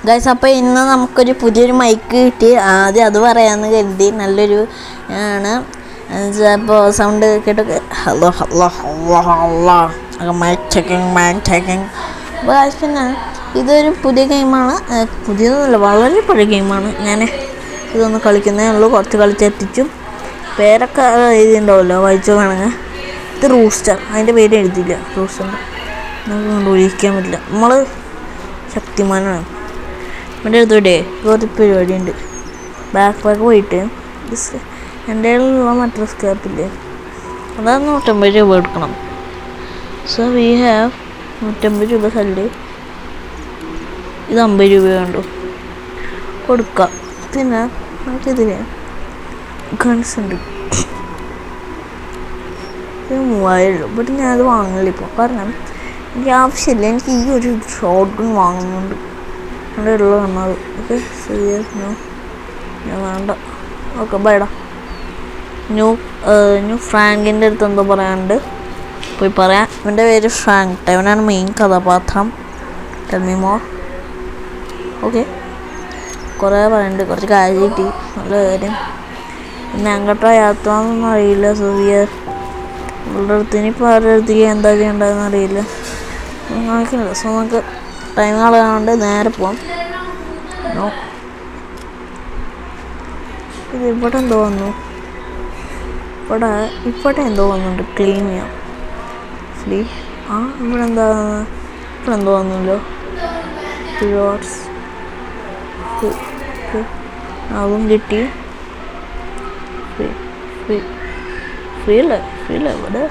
Guys, അപ്പോൾ ഇന്ന് നമുക്കൊരു പുതിയൊരു മൈക്ക് കിട്ടി. ആദ്യം അത് പറയാമെന്ന് കരുതി. നല്ലൊരു ആണ്. അപ്പോൾ സൗണ്ട് കേട്ടൊക്കെ hello hello hello hello mic checking. അപ്പോൾ ഗൈസ്, പിന്നെ ഇതൊരു പുതിയ ഗെയിമാണ്. പുതിയതൊന്നുമല്ല, വളരെ പഴയ ഗെയിമാണ്. ഞാൻ ഇതൊന്ന് കളിക്കുന്നേ ഉള്ളൂ. കുറച്ച് കളിച്ചെത്തിച്ചു. പേരൊക്കെ എഴുതിയിട്ടുണ്ടാവുമല്ലോ, വായിച്ചോ വേണമെങ്കിൽ. ഇത് റൂസ്റ്റർ, അതിൻ്റെ പേര് എഴുതിയില്ല. റൂസ്റ്ററിൻ്റെ നമുക്ക് കണ്ടുപിടിക്കാൻ പറ്റില്ല. നമ്മൾ ശക്തിമാനാണ്. എൻ്റെ അടുത്തൂടെ ഒരു പരിപാടിയുണ്ട്. ബാക്ക് പാക്ക് പോയിട്ട് എൻ്റെ ഉള്ള മറ്റൊരു സ്കാപ്പില്ലേ, അതാണ് 150 രൂപ എടുക്കണം. സോ വി ഹാവ് 150 രൂപ സല്ല്. ഇത് 50 രൂപ കണ്ടു കൊടുക്കാം. പിന്നെ നമുക്കിതിൽ ഗൺസ് ഉണ്ട്. ഇത് 3000 രൂപ. ബട്ട് ഞാനത് വാങ്ങില്ല ഇപ്പോൾ, കാരണം എനിക്ക് ആവശ്യമില്ല. എനിക്ക് ഈ ഒരു ഷോട്ട് ഗൺ വാങ്ങുന്നുണ്ട്. എൻ്റെ ഉള്ള വന്നത്. ഓക്കെ, സീരിയസ് നോ, ഞാൻ വേണ്ട. ഓക്കെ, ബൈഡാ. ന്യൂ ഫ്രാങ്കിൻ്റെ അടുത്ത് എന്തോ പറയാനുണ്ട്, പോയി പറയാം. ഇവൻ്റെ പേര് ഫ്രാങ്ക്. ഇവനാണ് മെയിൻ കഥാപാത്രം. Tell me more. ഓക്കെ, കുറേ പറയുന്നുണ്ട്. കുറച്ച് കാര്യം കിട്ടി, നല്ല കാര്യം. പിന്നെ അങ്ങോട്ടോ യാത്ര എന്നൊന്നും അറിയില്ല. സൂര്യ ഇവളുടെ അടുത്ത് ഇനിയിപ്പോൾ ആരുടെ അടുത്തേക്ക് എന്താ ചെയ്യേണ്ടതെന്ന് അറിയില്ല. കാണിക്കുന്നില്ല. സോ നമുക്ക് ടൈം കളയാണ്ട് നേരെ പോവാം. ഇത് ഇവിടെ എന്തോ വന്നു. ഇവിടെ എന്തോ വന്നുണ്ട്. ക്ലീൻ ചെയ്യാം. ഇവിടെ എന്തോ വന്നല്ലോ. അതും കിട്ടി. ഫ്രീ അല്ലേ ഇവിടെ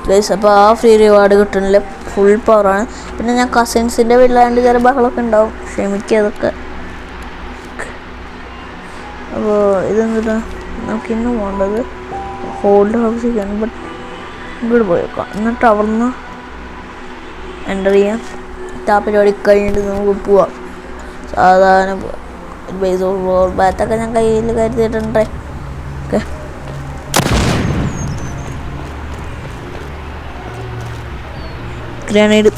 ഗൈസ്. അപ്പോൾ ആ ഫ്രീ റിവാർഡ് കിട്ടണില്ല. ഫുൾ പവറാണ്. പിന്നെ ഞാൻ കസിൻസിൻ്റെ വീട്ടിലായതുകൊണ്ട് ചില ബഹളമൊക്കെ ഉണ്ടാവും, ക്ഷമിക്കുക അതൊക്കെ. അപ്പോൾ ഇതെന്താ നമുക്കിന്ന് പോകേണ്ടത് ഹോൾഡ് ഹൗസിലേക്കാണ്. ബട്ട് ഇങ്ങോട്ട് പോയേക്കാം. എന്നിട്ട് അവിടെ നിന്ന് എൻ്റർ ചെയ്യാം. ആ പരിപാടി കഴിഞ്ഞിട്ട് നമുക്ക് പോവാം. സാധാരണ ബേസ് ഓഫ് ബാറ്റൊക്കെ ഞാൻ കയ്യിൽ കരുതിയിട്ടുണ്ടേ. ഓക്കെ, ഗ്രാനൈഡ്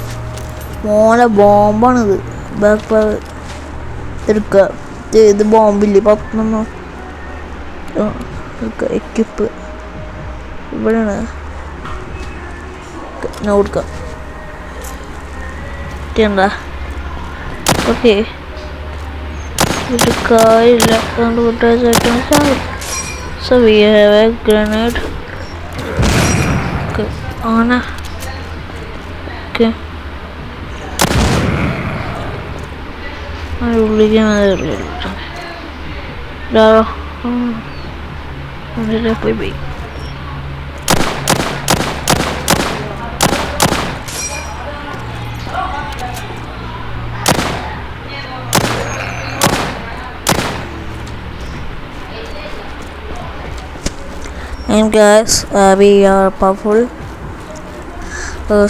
മോനെ ബോംബാണിത്. ബാക്ക് എടുക്കുക. ഇത് ബോംബില്ലേ, 10 എക്യുപ്പ് ഇവിടെയാണ്. കൊടുക്കുക എന്താ. ഓക്കെ, ഇത് കാര്യമില്ല. അതുകൊണ്ട് വിട്ടാൽ so we have A grenade. Okay, അങ്ങനെ ഓക്കെ. ഉള്ളിക്കാൻ പോയി. And guys, we are powerful.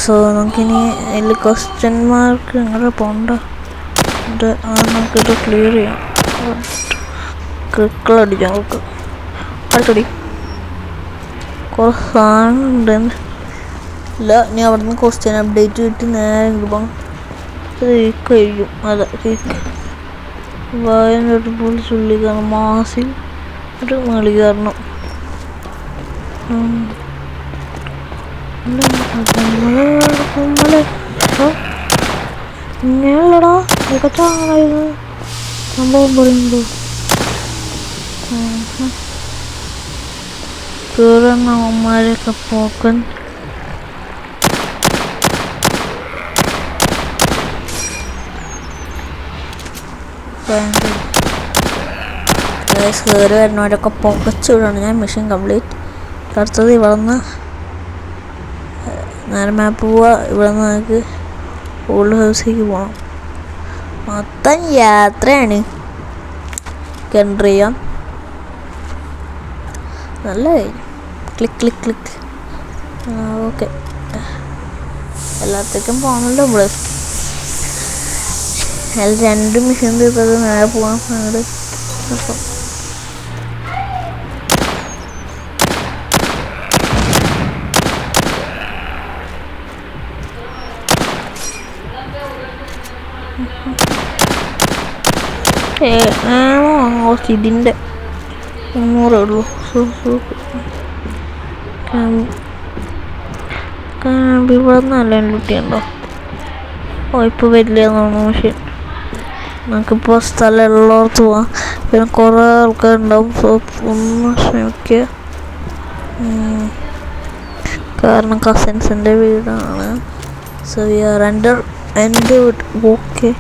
So നമുക്കിനി അതിൽ ക്വസ്റ്റ്യൻ മാർക്ക് എങ്ങനെ പോകണ്ട. നമുക്കിത് ക്ലിയർ ചെയ്യാം. ക്രിക്കിളടിക്കാം. നമുക്ക് അടുത്തടി കുറേ സാധനം ഉണ്ട്. ഇല്ല, ഇനി അവിടെ നിന്ന് ക്വസ്റ്റ്യൻ അപ്ഡേറ്റ് കിട്ടി നേരെ പോകാം. കഴിയും. അതെ, വായനപ്പോൾ ചുള്ളി കാരണം മാസിൽ ഒരു മേളി കാരണം ഇങ്ങനെയുള്ളടാ മികച്ചാണത് സംഭവം പറയുമ്പോ അവന്മാരൊക്കെ പോക്കൻ. കയറി വരുന്നവരൊക്കെ പൊക്കച്ചിടാണ്. ഞാൻ മിഷൻ കംപ്ലീറ്റ്. അടുത്തത് ഇവിടെ നിന്ന് നേരെ മാപ്പ് പോവുക. ഇവിടെ നിന്ന് നമുക്ക് ഓൾഡ് ഹൗസിലേക്ക് പോകണം. മൊത്തം യാത്രയാണ്. എൻ്റർ ചെയ്യാം. നല്ല ക്ലിക്ക്. ഓക്കെ, എല്ലാത്തേക്കും പോകണല്ലോ നമ്മൾ. അതിൽ 2 മിഷൻ തീർത്തത് നേരെ പോകാൻ അങ്ങോട്ട്. അപ്പം കുറച്ച് ഇതിൻ്റെ 300 ഉള്ളൂ. ഇവിടെ നല്ല കുട്ടിയുണ്ടോ? ഓ ഇപ്പോൾ വരില്ലെന്നാണ് മെഷീൻ. നമുക്കിപ്പോൾ സ്ഥലമുള്ളവർക്ക് പോവാം. പിന്നെ കുറേ ആൾക്കാരുണ്ടാവും. സോ ഒന്ന് ശ്രമിക്കുക. കാരണം കസിൻസിൻ്റെ വീടാണ്. സോ വി ആർ എൻ്റെ വീട്. ഓക്കെ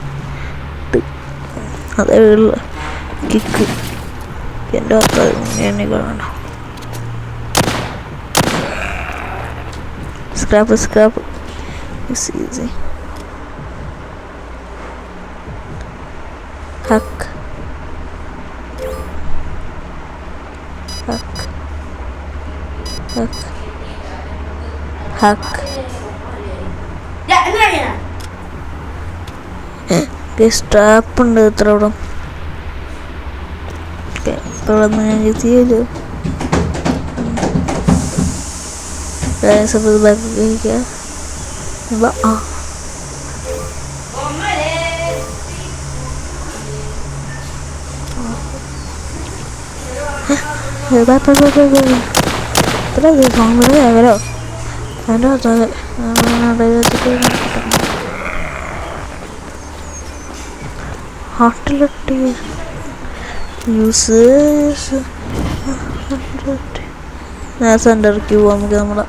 അതേ വീട്ടിൽ കിക്ക് എൻ്റെ ഭർത്താവ് സ്ക്രാപ്പ് ഈസി ഹക്ക് സ്ട്രാപ്പ് ഉണ്ട് ഇത്ര ഇവിടെ. ഞാൻ ചെയ്തു ബാക്ക് കഴിക്കുക. ഇത്ര ദിവസം അവരോ എൻ്റെ ഹാട്ടിലിട്ട് സെൻറ്ററിലേക്ക് പോകാം. നമുക്ക് നമ്മളെ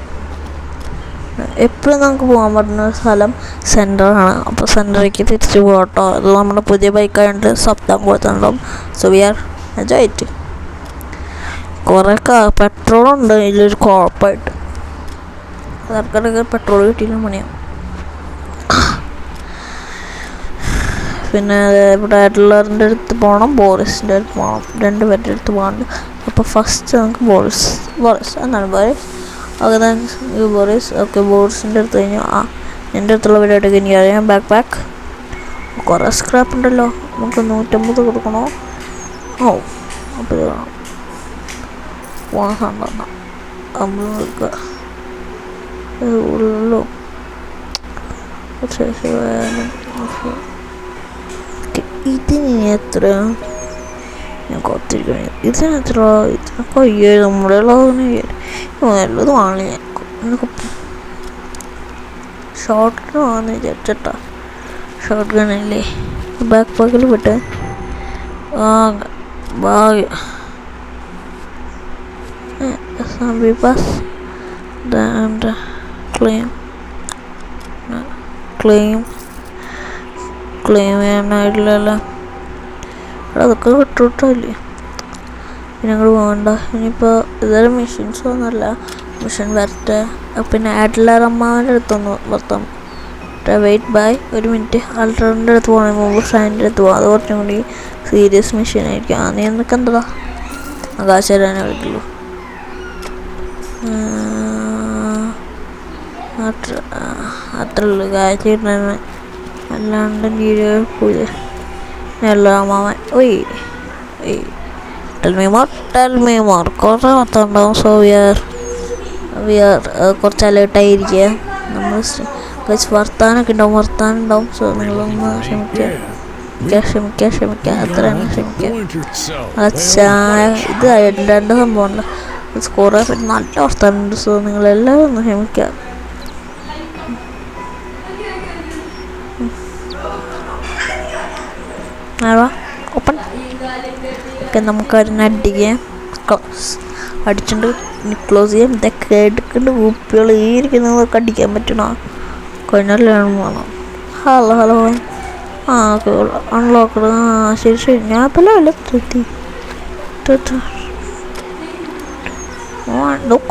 എപ്പോഴും നമുക്ക് പോകാൻ പറ്റുന്ന സ്ഥലം സെൻറ്ററാണ്. അപ്പോൾ സെൻറ്ററിലേക്ക് തിരിച്ച് പോകട്ടോ. അത് നമ്മുടെ പുതിയ ബൈക്കായതുകൊണ്ട് ശബ്ദം കൊടുത്തിട്ടുണ്ടാവും. So we are enjoy it. കുറേ പെട്രോളുണ്ട് ഇതിലൊരു കുഴപ്പമായിട്ട്. സർക്കാരൊക്കെ പെട്രോൾ കിട്ടിയില്ല പണിയാണ്. പിന്നെ ഇവിടെ ആയിട്ടുള്ളവരുടെ അടുത്ത് പോകണം, ബോറിസിൻ്റെ അടുത്ത് പോകണം. 2 പേരുടെ അടുത്ത് പോകാനുണ്ട്. അപ്പോൾ ഫസ്റ്റ് നമുക്ക് ബോറിസ് എന്നാണ് Boris. Okay thanks you Boris. Okay ബോറിസിൻ്റെ അടുത്ത് കഴിഞ്ഞു. എൻ്റെ അടുത്തുള്ള വീടായിട്ടൊക്കെ എനിക്ക് അറിയാം. ബാക്ക് കുറേ സ്ക്രാപ്പ് ഉണ്ടല്ലോ. നമുക്ക് 150 കൊടുക്കണോ? ഓ അപ്പോൾ ഇത് വേണം. പോകാൻ സാധനം നമ്മൾ കൊടുക്കുക ഉള്ളൂ. ഇതിന് എത്ര ഞാൻ കൊത്തിരിക്കണേ? ഇതിനെത്ര? ഇതിനൊക്കെ 5000 നമ്മുടെ നല്ലത് വാങ്ങി. ഷോർട്ട് ഗൺ വാങ്ങുന്ന വിചാരിച്ചിട്ടാ. ഷോർട്ട് ഗണ്ണല്ലേ ബാക്ക് പാക്കിൽ വിട്ട് ഭാഗ്യ ബസ് ക്ലെയിം ചെയ്യാനായിട്ടില്ലല്ലോ. അതൊക്കെ വിട്ടുവിട്ടല്ലേ. പിന്നെ ഞങ്ങൾ പോകണ്ട. ഇനിയിപ്പോൾ ഇതുവരെ മെഷീൻസ് ഒന്നുമല്ല. മെഷീൻ വരട്ടെ. പിന്നെ ആഡ്ലറമ്മാൻ്റെ അടുത്തൊന്ന് വർത്താം. Wait by 1 minute. ആൾട്ടറിൻ്റെ അടുത്ത് പോകണേ മുമ്പ് ഷൈൻ്റെ അടുത്ത് പോകാം. അത് കുറച്ചും കൂടി സീരിയസ് മെഷീൻ ആയിരിക്കും. നീ എന്നൊക്കെ എന്താ ആകാശ തരാനേ വിളിക്കുള്ളൂ. അത്ര ഉള്ളു കാഴ്ച. അല്ലാണ്ട് പോയി എല്ലാ മാമൻ ടെൽ മീ മോർ കുറേ മൊത്തമുണ്ടാവും. സോ വി ആർ കുറച്ച് അലേർട്ടായിരിക്കുക. നമ്മൾ വർത്താനൊക്കെ ഉണ്ടാവും. സോ നിങ്ങളൊന്ന് ക്ഷമിക്കുക. അത്ര തന്നെ ക്ഷമിക്കുക. ഇത് 2 സംഭവമുണ്ട്. കുറേ നല്ല വർത്താനുണ്ട്. സോ നിങ്ങളെല്ലാവരും ഒന്ന് ക്ഷമിക്കുക. ഓപ്പൺ. ഓക്കെ നമുക്ക് അതിനെ അടിക്കാം. അടിച്ചിട്ട് ക്ലോസ് ചെയ്യാം. ഇതൊക്കെ എടുക്കേണ്ട കുപ്പികൾ ഈ ഇരിക്കുന്നതൊക്കെ അടിക്കാൻ പറ്റണോ? കഴിഞ്ഞാലും വേണം. Hello okay unlocked. ശരി ഞാൻ പല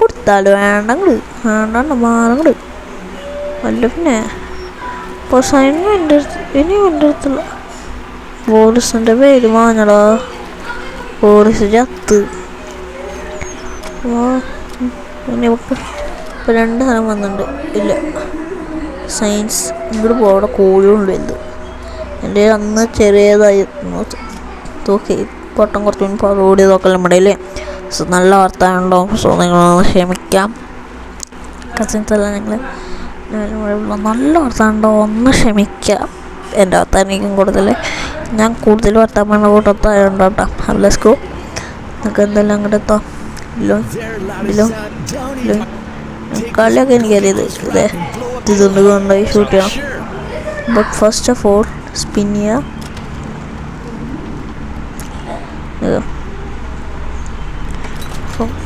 കൊടുത്താലോ? വേണ്ട മാറങ്ങട് അല്ല. പിന്നെ ഇപ്പോൾ സൈനും ഇനിയും എൻ്റെ അടുത്തുള്ള ബോറിസിൻ്റെ പേര് മാഞ്ഞടാ. ബോറിസ് ചത്ത്. ഇനി ഇപ്പോൾ 2 സ്ഥലം വന്നിട്ടുണ്ട്. ഇല്ല സയൻസ് ഇങ്ങോട്ട് പോകണം. കോഴിയുണ്ട്. എൻ്റെ അന്ന് ചെറിയതായിരുന്നു. തോക്കെ പൊട്ടം കുറച്ച് റോഡ് നോക്കൽ നമ്മുടെ അല്ലേ. സോ നല്ല വർത്താനുണ്ടാവും. സോ നിങ്ങളൊന്ന് ക്ഷമിക്കാം. കസിൻസ് എല്ലാം ഞങ്ങൾ നല്ല വർത്താനുണ്ടാവും. ഒന്ന് ക്ഷമിക്കാം. എൻ്റെ വർത്താനിക്കും കൂടുതൽ, ഞാൻ കൂടുതൽ വർത്താൻ കൂട്ടത്തായുണ്ടോ കേട്ടോ. Let's go. നമുക്ക് എന്തെല്ലാം അങ്ങോട്ട് എത്താം. കളിയൊക്കെ എനിക്കറിയത് ഇതുകൊണ്ട് കൊണ്ടുപോയി ഷൂട്ട് ചെയ്യണം. But first of all spin ചെയ്യുക.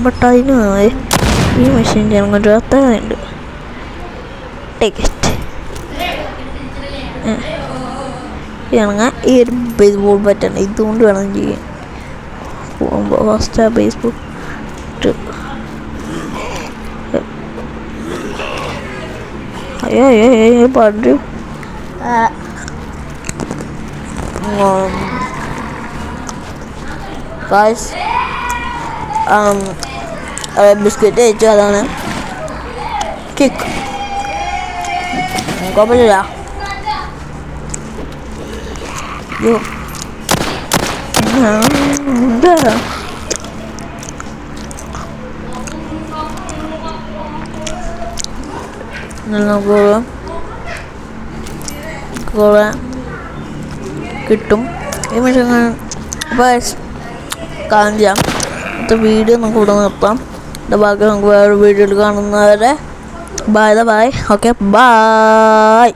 ബട്ട് അതിന് ഈ മെഷീൻ ചെയ്യാൻ കൊണ്ട് അത്രയുണ്ട്. Take it. ഇറങ്ങാൻ ഈ ഒരു ബേസ്ബോൾ ബാറ്റാണ്, ഇതുകൊണ്ട് വേണം ചെയ്യാൻ. പോകുമ്പോൾ ഫസ്റ്റ് ആ ബേസ്ബോൾ അയ്യോ പാടു. ബിസ്ക്കറ്റ് കഴിച്ചു, അതാണ് കിക്ക്. കുഴപ്പമില്ല. കുറെ കിട്ടും ഈ മെഷീൻ. കാണാൻ ചെയ്യാം. ഇന്നത്തെ വീഡിയോ നമുക്ക് ഇവിടെ നിർത്താം. ബാക്കി നമുക്ക് വേറെ വീഡിയോയിൽ കാണുന്നവരെ ബൈ. Okay, by.